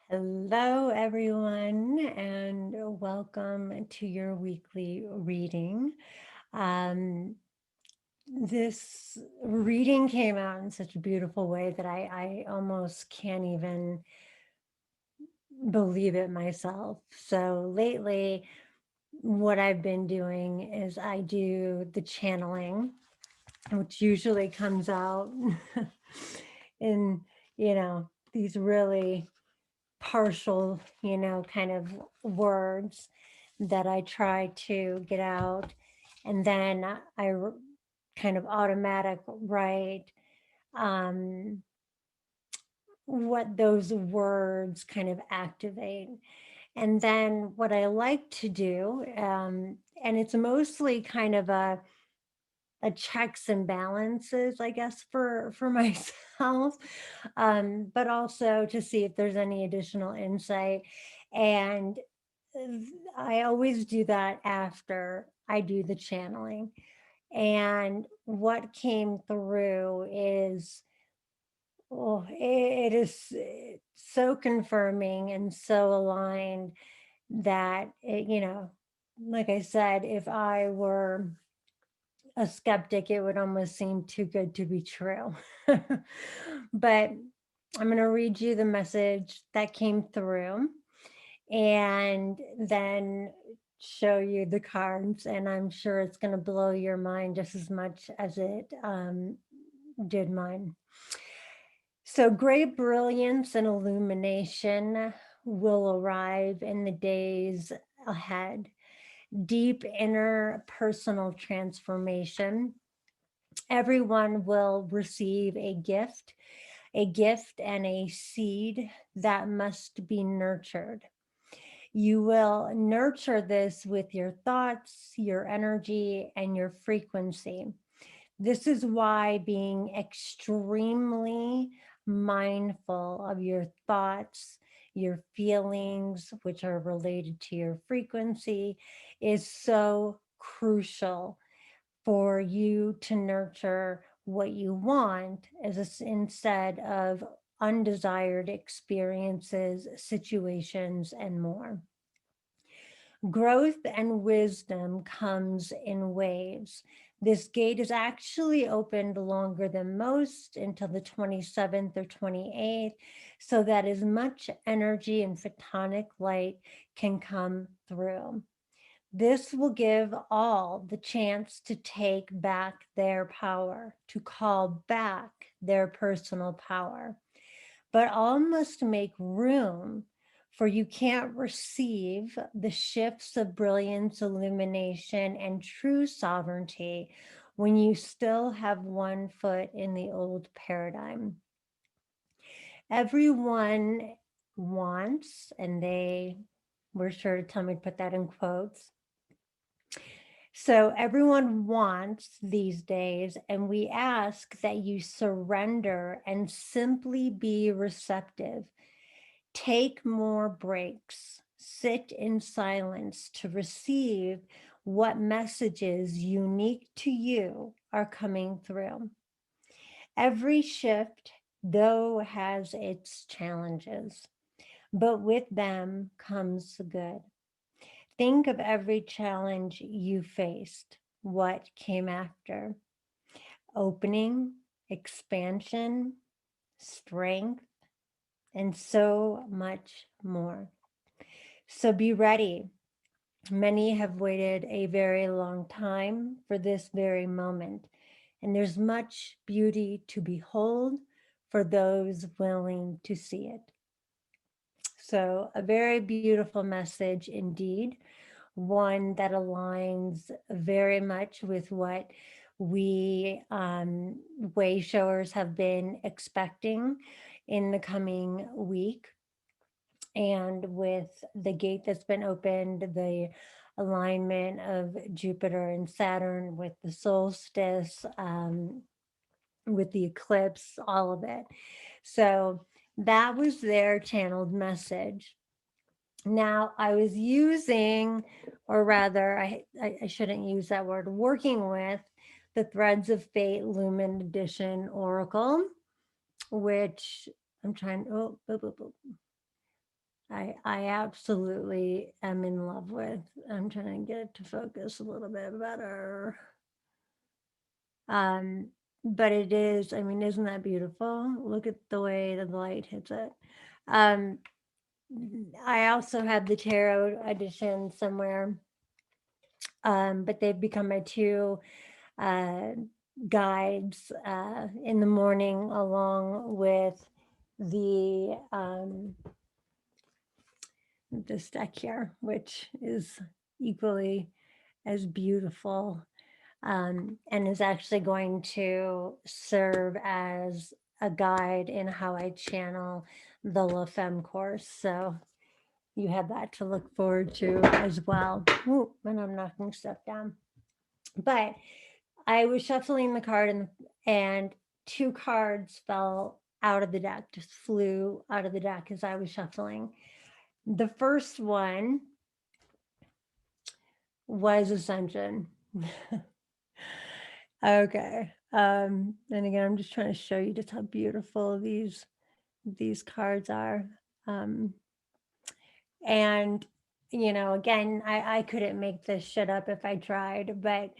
Hello, everyone, and welcome to your weekly reading. Um, this reading came out in such a beautiful way that I almost can't even believe it myself. So lately, what I've been doing is I do the channeling, which usually comes out in, these really partial, kind of words that I try to get out. And then kind of automatic write um, what those words kind of activate. And then what I like to do, and it's mostly kind of a checks and balances, I guess, for myself, but also to see if there's any additional insight. And I always do that after I do the channeling. And what came through is, oh, it is so confirming and so aligned that like I said, if I were a skeptic, it would almost seem too good to be true. But I'm going to read you the message that came through and then show you the cards. And I'm sure it's going to blow your mind just as much as it did mine. So, great brilliance and illumination will arrive in the days ahead. Deep inner personal transformation. Everyone will receive a gift and a seed that must be nurtured. You will nurture this with your thoughts, your energy, and your frequency. This is why being extremely mindful of your thoughts, your feelings, which are related to your frequency, is so crucial for you to nurture what you want instead of undesired experiences, situations, and more. Growth and wisdom comes in waves. This gate is actually opened longer than most until the 27th or 28th, so that as much energy and photonic light can come through. This will give all the chance to take back their power, to call back their personal power. But all must make room, for you can't receive the shifts of brilliance, illumination, and true sovereignty when you still have one foot in the old paradigm. Everyone wants, and they were sure to tell me to put that in quotes. So everyone wants these days, and we ask that you surrender and simply be receptive. Take more breaks, sit in silence to receive what messages unique to you are coming through. Every shift, though, has its challenges, but with them comes the good. Think of every challenge you faced. What came after? Opening, expansion, strength, and so much more. So be ready. Many have waited a very long time for this very moment, and there's much beauty to behold for those willing to see it. So, a very beautiful message indeed, one that aligns very much with what we way showers have been expecting in the coming week. And with the gate that's been opened, the alignment of Jupiter and Saturn with the solstice, with the eclipse, all of it. So that was their channeled message. Now I was using, or rather, I shouldn't use that word, working with the Threads of Fate Lumen Edition Oracle, which I'm trying, oh, boop, boop, boop. I absolutely am in love with. I'm trying to get it to focus a little bit better. But it is, I mean, isn't that beautiful? Look at the way that the light hits it. I also have the tarot edition somewhere, but they've become my two uh, guides in the morning, along with the this deck here, which is equally as beautiful, and is actually going to serve as a guide in how I channel the La Femme course. So you have that to look forward to as well. Ooh, and I'm knocking stuff down. But I was shuffling the card, and two cards fell out of the deck, just flew out of the deck as I was shuffling. The first one was Ascension. Okay. And again, I'm just trying to show you just how beautiful these cards are. And you know, again, I couldn't make this shit up if I tried, but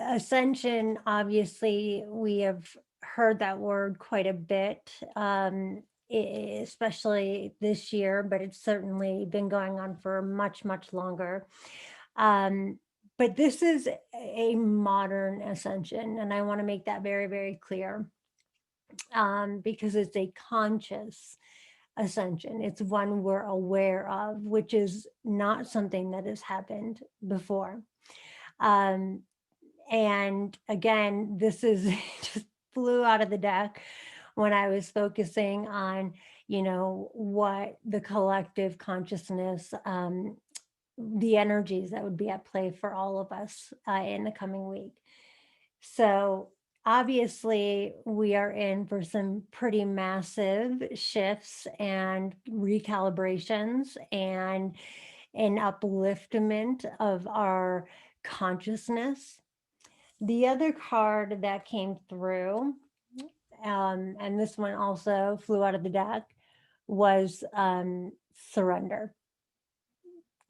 Ascension, obviously, we have heard that word quite a bit, especially this year, but it's certainly been going on for much, much longer. But this is a modern ascension, and I want to make that very, very clear, because it's a conscious ascension. It's one we're aware of, which is not something that has happened before. And again, this is just flew out of the deck when I was focusing on, you know, what the collective consciousness, the energies that would be at play for all of us in the coming week. So obviously, we are in for some pretty massive shifts and recalibrations and an upliftment of our consciousness. The other card that came through, and this one also flew out of the deck, was surrender.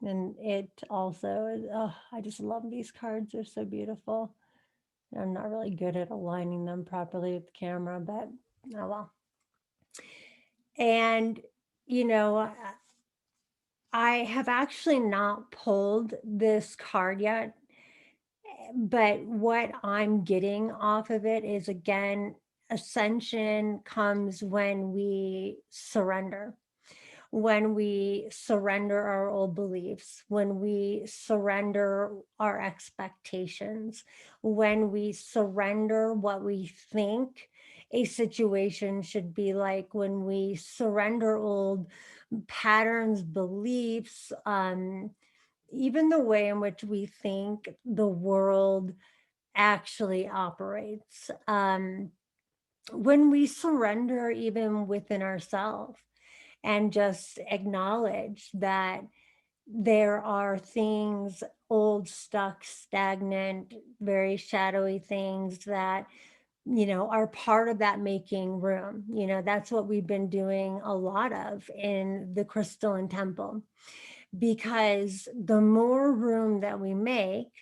And it also is, oh, I just love these cards. They're so beautiful. I'm not really good at aligning them properly with the camera, but oh well. And, you know, I have actually not pulled this card yet, but what I'm getting off of it is, again, ascension comes when we surrender. When we surrender our old beliefs, when we surrender our expectations, when we surrender what we think a situation should be like, when we surrender old patterns, beliefs, even the way in which we think the world actually operates. When we surrender even within ourselves and just acknowledge that there are things, old, stuck, stagnant, very shadowy things that, you know, are part of that making room. You know, that's what we've been doing a lot of in the Crystalline Temple, because the more room that we make,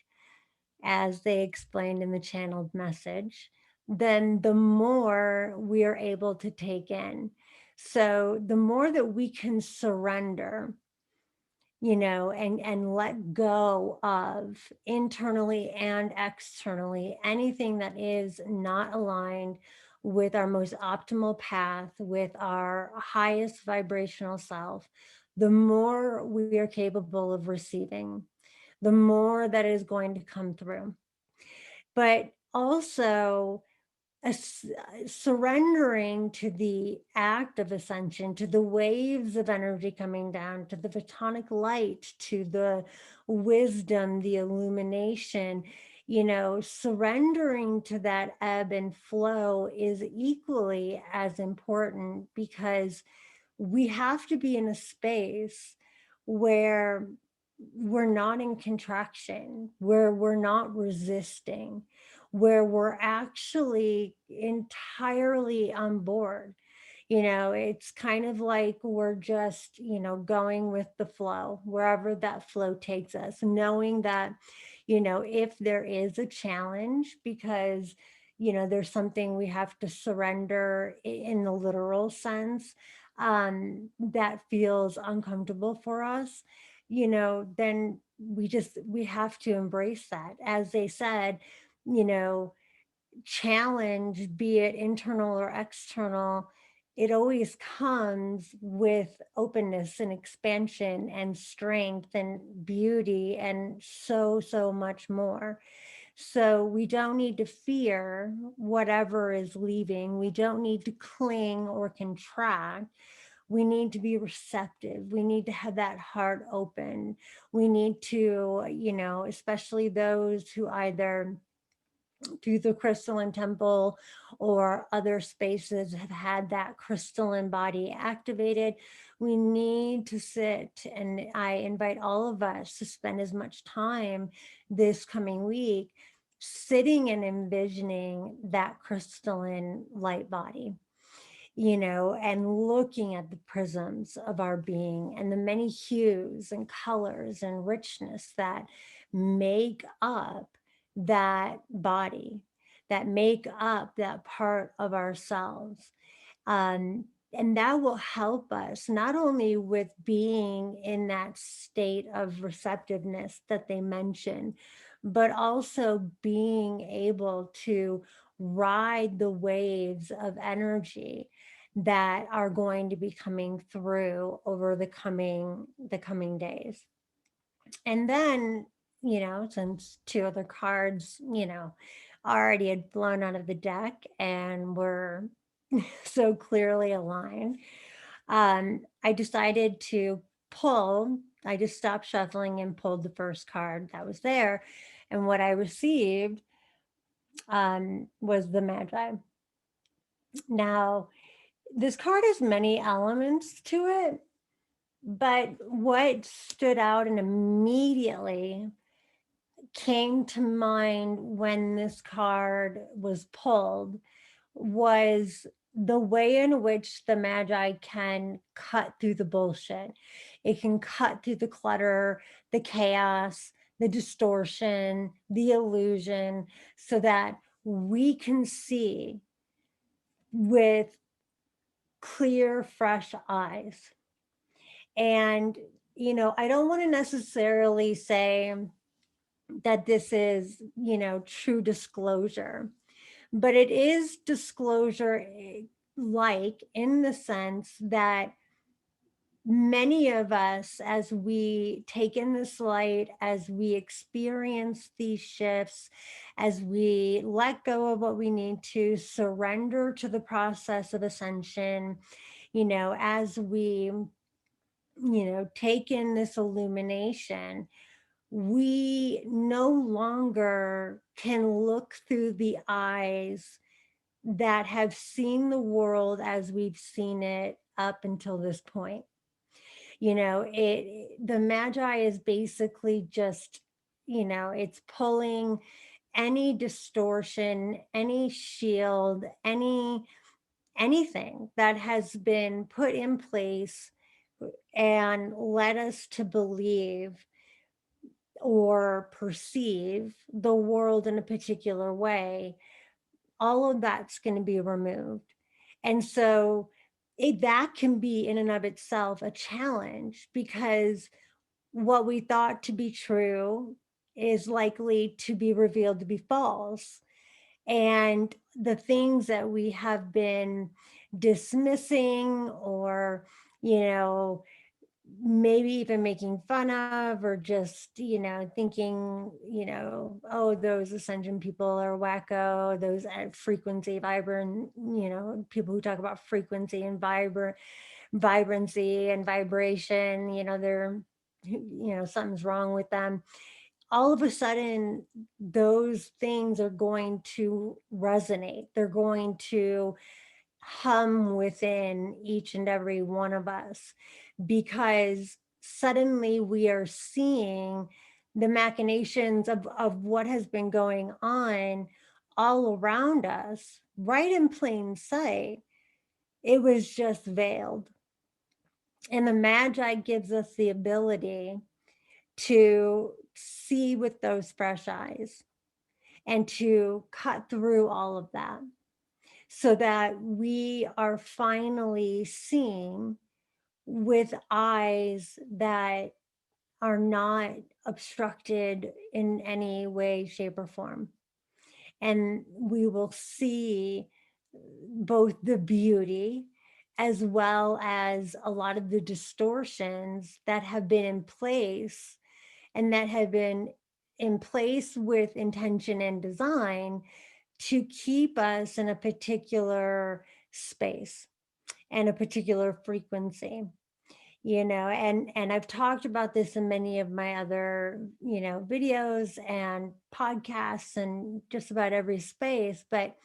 as they explained in the channeled message, then the more we are able to take in. So the more that we can surrender, you know, and let go of internally and externally anything that is not aligned with our most optimal path, with our highest vibrational self, the more we are capable of receiving, the more that is going to come through. but also surrendering to the act of ascension, to the waves of energy coming down, to the photonic light, to the wisdom, the illumination, surrendering to that ebb and flow is equally as important, because we have to be in a space where we're not in contraction, where we're not resisting, where we're actually entirely on board. It's kind of like we're just, going with the flow, wherever that flow takes us, knowing that, if there is a challenge, because, there's something we have to surrender in the literal sense, that feels uncomfortable for us, then we have to embrace that. As they said, you know, challenge, be it internal or external, it always comes with openness and expansion and strength and beauty and so, so much more. So we don't need to fear whatever is leaving. We don't need to cling or contract. We need to be receptive. We need to have that heart open. We need to, especially those who either through the crystalline temple or other spaces have had that crystalline body activated, we need to sit, and I invite all of us to spend as much time this coming week sitting and envisioning that crystalline light body, and looking at the prisms of our being and the many hues and colors and richness that make up that body, that make up that part of ourselves. And that will help us not only with being in that state of receptiveness that they mentioned, but also being able to ride the waves of energy that are going to be coming through over the coming days. And then, since two other cards, already had blown out of the deck and were so clearly aligned, I decided to pull. I just stopped shuffling and pulled the first card that was there. And what I received was the Magi. Now, this card has many elements to it, but what stood out and immediately came to mind when this card was pulled was the way in which the Magi can cut through the bullshit. It can cut through the clutter, the chaos, the distortion, the illusion, so that we can see with clear, fresh eyes. And, I don't want to necessarily say that this is, true disclosure, but it is disclosure like in the sense that many of us, as we take in this light, as we experience these shifts, as we let go of what we need to surrender to the process of ascension, as we, take in this illumination, we no longer can look through the eyes that have seen the world as we've seen it up until this point. The Magi is basically just, it's pulling any distortion, any shield, anything that has been put in place and led us to believe or perceive the world in a particular way. All of that's going to be removed. And so that can be in and of itself a challenge, because what we thought to be true is likely to be revealed to be false. And the things that we have been dismissing or, you know, maybe even making fun of, or just, thinking, oh, those ascension people are wacko, those at frequency vibrant, people who talk about frequency and vibrancy and vibration, they're, something's wrong with them. All of a sudden, those things are going to resonate. They're going to hum within each and every one of us, because suddenly we are seeing the machinations of what has been going on all around us, right in plain sight. It was just veiled. And the Magi gives us the ability to see with those fresh eyes and to cut through all of that, so that we are finally seeing with eyes that are not obstructed in any way, shape, or form. And we will see both the beauty as well as a lot of the distortions that have been in place, and that have been in place with intention and design to keep us in a particular space and a particular frequency. And I've talked about this in many of my other, videos and podcasts and just about every space. But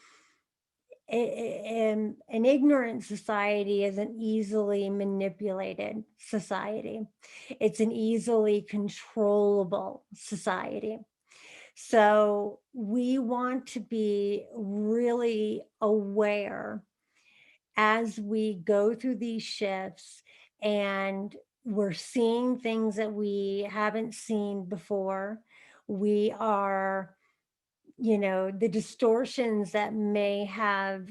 an ignorant society is an easily manipulated society. It's an easily controllable society. So we want to be really aware as we go through these shifts, and we're seeing things that we haven't seen before. We are, the distortions that may have,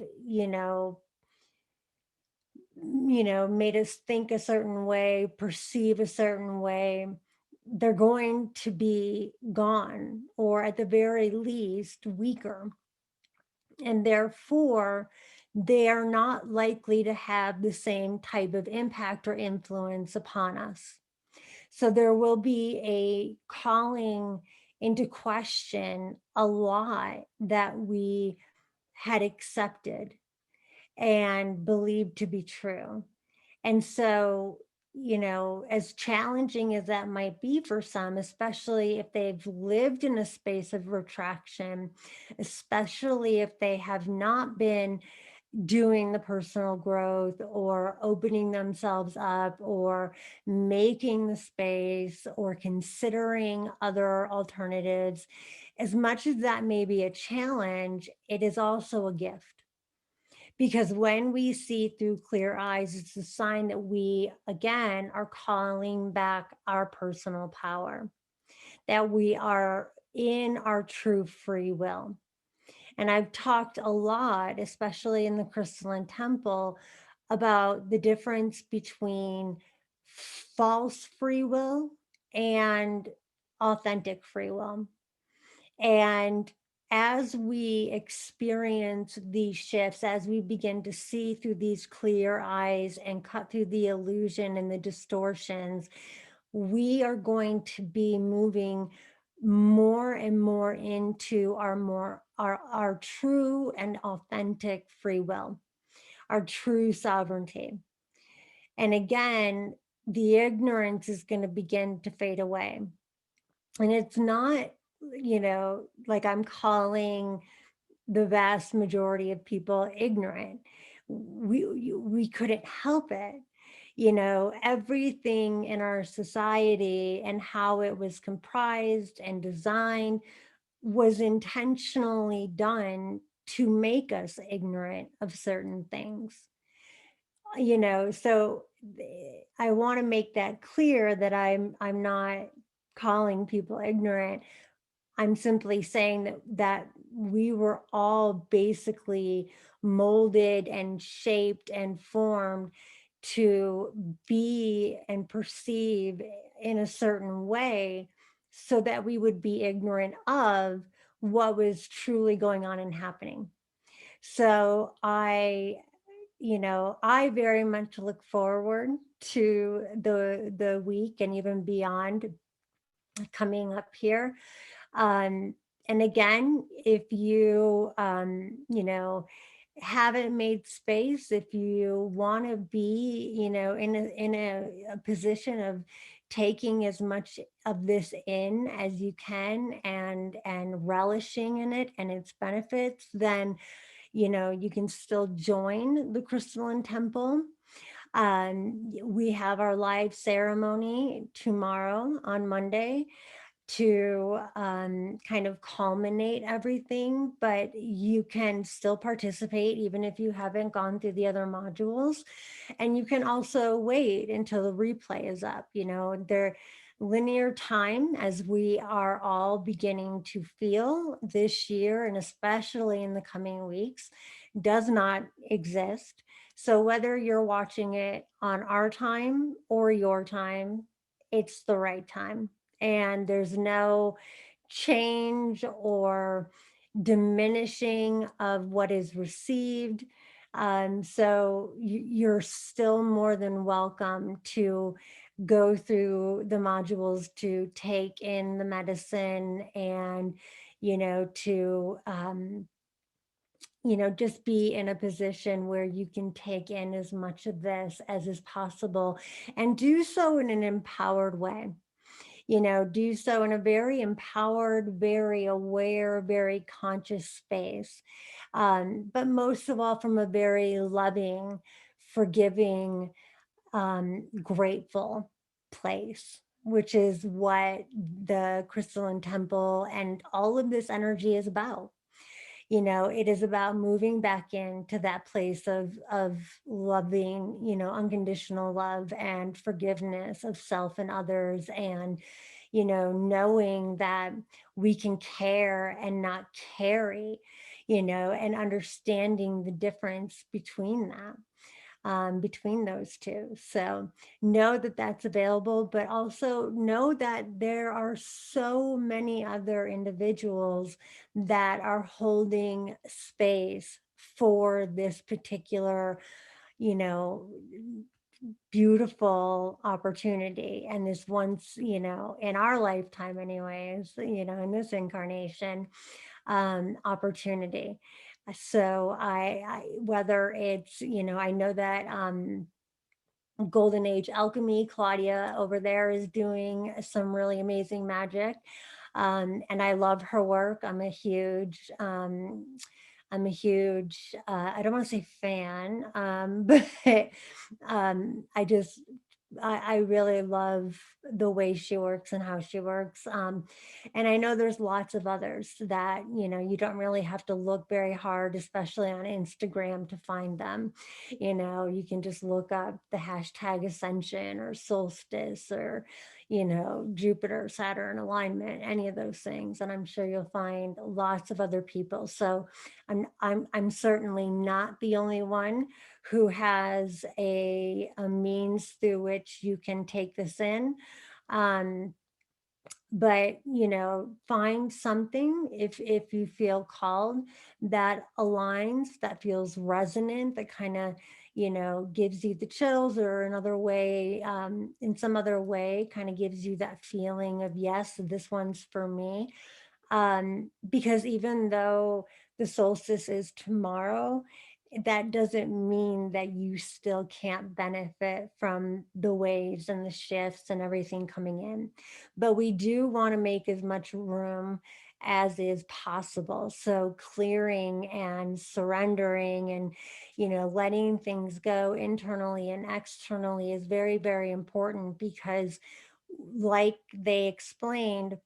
made us think a certain way, perceive a certain way, they're going to be gone, or at the very least weaker. And therefore, they are not likely to have the same type of impact or influence upon us. So there will be a calling into question a lot that we had accepted and believed to be true. And so, as challenging as that might be for some, especially if they've lived in a space of retraction, especially if they have not been doing the personal growth or opening themselves up or making the space or considering other alternatives, as much as that may be a challenge, it is also a gift. Because when we see through clear eyes, it's a sign that we, again, are calling back our personal power, that we are in our true free will. And I've talked a lot, especially in the Crystalline Temple, about the difference between false free will and authentic free will. And as we experience these shifts, as we begin to see through these clear eyes and cut through the illusion and the distortions, we are going to be moving more and more into our true and authentic free will, our true sovereignty. And again, the ignorance is going to begin to fade away. And it's not, like I'm calling the vast majority of people ignorant. We couldn't help it. Everything in our society and how it was comprised and designed was intentionally done to make us ignorant of certain things. So I want to make that clear that I'm not calling people ignorant. I'm simply saying that we were all basically molded and shaped and formed to be and perceive in a certain way, so that we would be ignorant of what was truly going on and happening. So I I very much look forward to the week and even beyond coming up here. Um, and again, if you, haven't made space, if you want to be, in a position of taking as much of this in as you can and relishing in it and its benefits, then, you can still join the Crystalline Temple. We have our live ceremony tomorrow on Monday to kind of culminate everything, but you can still participate even if you haven't gone through the other modules. And you can also wait until the replay is up. Their linear time, as we are all beginning to feel this year, and especially in the coming weeks, does not exist. So whether you're watching it on our time or your time, it's the right time. And there's no change or diminishing of what is received. So you're still more than welcome to go through the modules, to take in the medicine, and to just be in a position where you can take in as much of this as is possible, and do so in an empowered way. Do so in a very empowered, very aware, very conscious space. But most of all, from a very loving, forgiving, grateful place, which is what the Crystalline Temple and all of this energy is about. It is about moving back into that place of loving, unconditional love and forgiveness of self and others, and knowing that we can care and not carry, and understanding the difference between that, between those two. So know that that's available, but also know that there are so many other individuals that are holding space for this particular, you know, beautiful opportunity, and this once, in our lifetime anyways, in this incarnation, opportunity. So whether it's, I know that Golden Age Alchemy, Claudia over there, is doing some really amazing magic. And I love her work. I don't want to say fan, but I really love the way she works and how she works. And I know there's lots of others that, you don't really have to look very hard, especially on Instagram, to find them. You can just look up the hashtag ascension or solstice or, Jupiter, Saturn alignment, any of those things. And I'm sure you'll find lots of other people. So I'm certainly not the only one who has a means through which you can take this in. But find something, if you feel called, that aligns, that feels resonant, that kind of gives you the chills, or another way, in some other way, kind of gives you that feeling of, yes, this one's for me. Because even though the solstice is tomorrow, that doesn't mean that you still can't benefit from the waves and the shifts and everything coming in. But we do want to make as much room as is possible. So clearing and surrendering and, letting things go internally and externally is very, very important, because like they explained,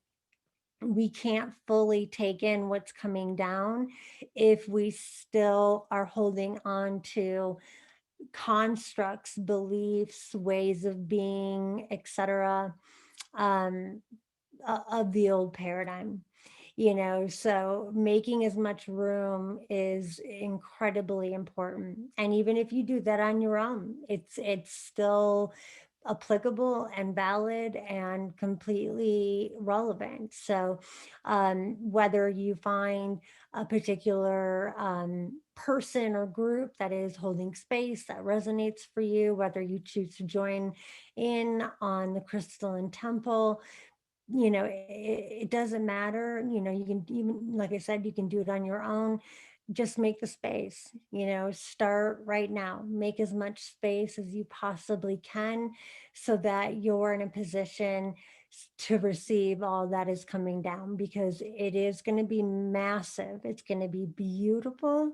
we can't fully take in what's coming down if we still are holding on to constructs, beliefs, ways of being, etc., um, of the old paradigm. So making as much room is incredibly important. And even if you do that on your own, it's still applicable and valid and completely relevant. So, whether you find a particular person or group that is holding space that resonates for you, whether you choose to join in on the Crystalline Temple, it doesn't matter. You can, even like I said, you can do it on your own. Just make the space, start right now, make as much space as you possibly can so that you're in a position to receive all that is coming down, because it is going to be massive. It's going to be beautiful.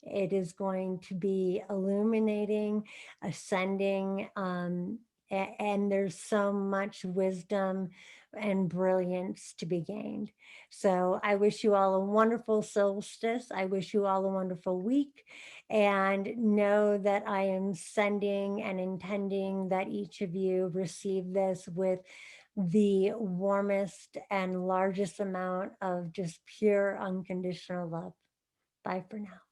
It is going to be illuminating, ascending, and there's so much wisdom and brilliance to be gained. So I wish you all a wonderful solstice. I wish you all a wonderful week, and know that I am sending and intending that each of you receive this with the warmest and largest amount of just pure unconditional love. Bye for now.